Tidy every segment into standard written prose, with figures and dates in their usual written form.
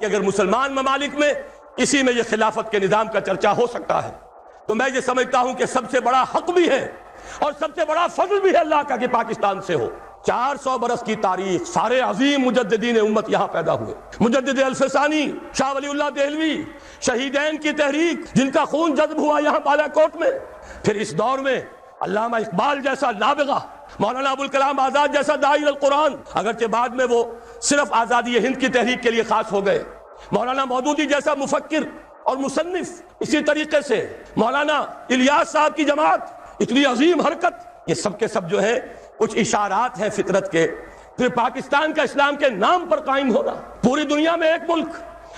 کہ اگر مسلمان ممالک میں کسی میں یہ خلافت کے نظام کا چرچا ہو سکتا ہے تو میں یہ سمجھتا ہوں کہ سب سے بڑا حق بھی ہے اور سب سے بڑا فضل بھی ہے اللہ کا کہ پاکستان سے ہو۔ 400 برس کی تاریخ، سارے عظیم مجددین امت یہاں پیدا ہوئے، مجدد الفسانی، شاہ ولی اللہ دہلوی، شہیدین کی تحریک جن کا خون جذب ہوا یہاں بالا کوٹ میں، پھر اس دور میں علامہ اقبال جیسا نابغہ، مولانا ابوالکلام آزاد جیسا داعی القرآن، اگرچہ بعد میں وہ صرف آزادی ہند کی تحریک کے لیے خاص ہو گئے، مولانا مودودی جیسا مفکر اور مصنف، اسی طریقے سے مولانا الیاس صاحب کی جماعت، اتنی عظیم حرکت، یہ سب کے سب جو ہے کچھ اشارات ہیں فطرت کے۔ پھر پاکستان کا اسلام کے نام پر قائم ہونا، پوری دنیا میں ایک ملک،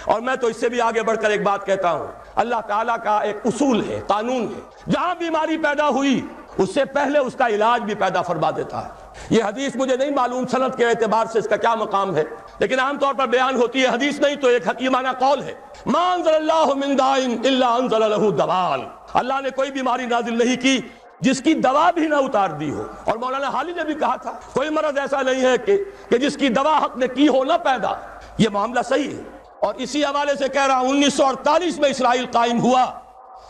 اور میں تو اس سے بھی آگے بڑھ کر ایک بات کہتا ہوں، اللہ تعالیٰ کا ایک اصول ہے، قانون ہے، جہاں بیماری پیدا ہوئی اس سے پہلے اس کا علاج بھی پیدا فرما دیتا ہے۔ یہ حدیث مجھے نہیں معلوم سند کے اعتبار سے اس کا کیا مقام ہے، لیکن عام طور پر بیان ہوتی ہے، حدیث نہیں تو ایک حکیمانہ قول ہے، ما انزل اللہ من داء الا انزل له دواء، اللہ نے کوئی بیماری نازل نہیں کی جس کی دوا بھی نہ اتار دی ہو۔ اور مولانا حالی نے بھی کہا تھا کوئی مرض ایسا نہیں ہے کہ جس کی دوا حق نے کی ہو نہ پیدا، یہ معاملہ صحیح ہے۔ اور اسی حوالے سے کہہ رہا ہوں 1948 میں اسرائیل قائم ہوا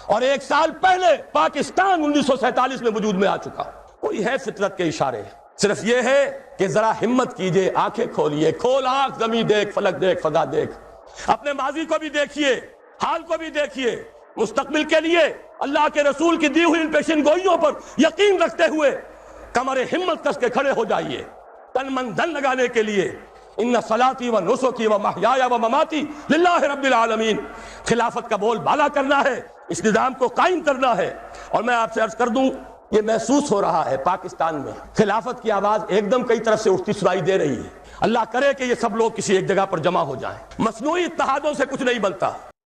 اور ایک سال پہلے پاکستان 1947 میں وجود میں آ چکا۔ کوئی ہے فطرت کے اشارے، صرف یہ ہے کہ ذرا ہمت کیجئے، آنکھیں کھولیے، کھول آنکھ، زمین دیکھ، فلک دیکھ، فضا دیکھ، اپنے ماضی کو بھی دیکھیے، حال کو بھی دیکھیے، مستقبل کے لیے اللہ کے رسول کی دی ہوئی ان پیشن گوئیوں پر یقین رکھتے ہوئے کمر ہمت کس کے کھڑے ہو جائیے، تن من دھن لگانے کے لیے۔ ان صلاتی و نسکی و محیایا و مماتی للہ رب العالمین، خلافت کا بول بالا کرنا ہے، اس نظام کو قائم کرنا ہے۔ اور میں آپ سے عرض کر دوں، یہ محسوس ہو رہا ہے پاکستان میں خلافت کی آواز ایک دم کئی طرف سے اٹھتی سنائی دے رہی ہے۔ اللہ کرے کہ یہ سب لوگ کسی ایک جگہ پر جمع ہو جائیں، مصنوعی اتحادوں سے کچھ نہیں بنتا۔